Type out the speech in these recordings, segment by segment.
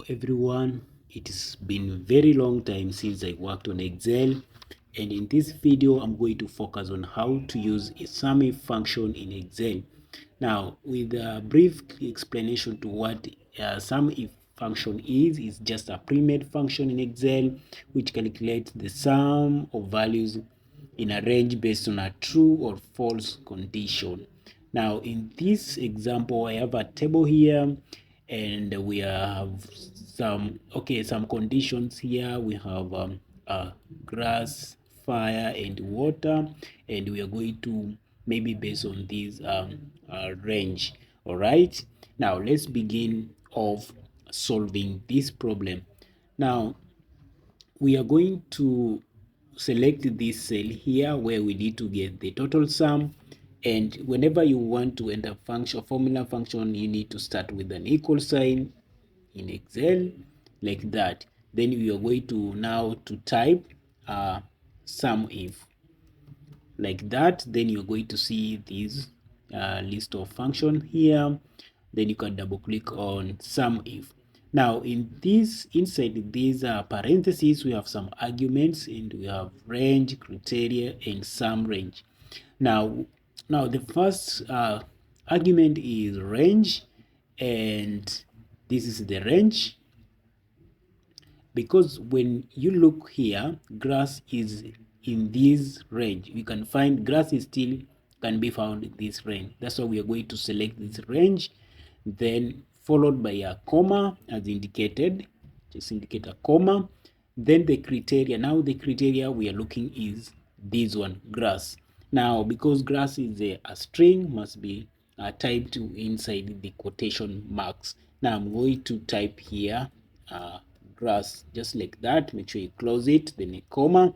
Everyone, it's been a very long time since I worked on Excel, and in this video I'm going to focus on how to use a SUMIF function in Excel. Now, with a brief explanation to what SUMIF function is just a pre-made function in Excel which calculates the sum of values in a range based on a true or false condition. Now, in this example, I have a table here, and we have some conditions here. We have grass, fire, and water, and we are going to maybe based on this range. All right. Now let's begin of solving this problem. Now we are going to select this cell here where we need to get the total sum, and whenever you want to enter formula function, you need to start with an equal sign in Excel like that. Then we are going to now to type SUMIF like that. Then you're going to see this list of function here. Then you can double click on SUMIF. Now in this, inside these parentheses, we have some arguments, and we have range, criteria, and sum range. Now the first argument is range, and this is the range, because when you look here, grass is in this range. You can find grass is still can be found in this range. That's why we are going to select this range, then followed by a comma as indicated. Just indicate a comma, then the criteria. Now the criteria we are looking is this one, grass. Now because grass is a string, must be typed inside the quotation marks. Now I'm going to type here grass just like that. Make sure you close it, then a comma.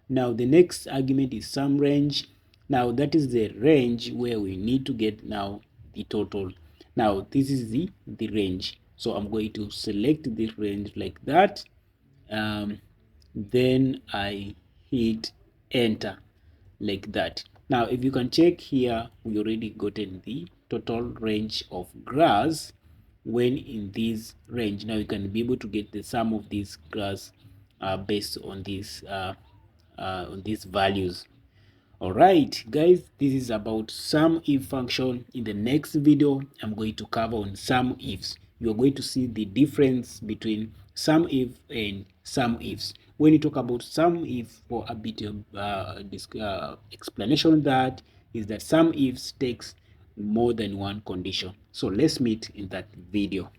Now the next argument is sum range. Now that is the range where we need to get now the total. Now this is the range, so I'm going to select this range like that. Then I hit enter like that. Now if you can check here, we already gotten the total range of grass when in this range. Now you can be able to get the sum of these grass based on these values. All right guys, this is about SUMIF function. In the next video I'm going to cover on SUMIFs. You're going to see the difference between SUMIF and SUMIFs. When you talk about SUMIF, for a bit of explanation, that is that SUMIFs takes more than one condition. So let's meet in that video.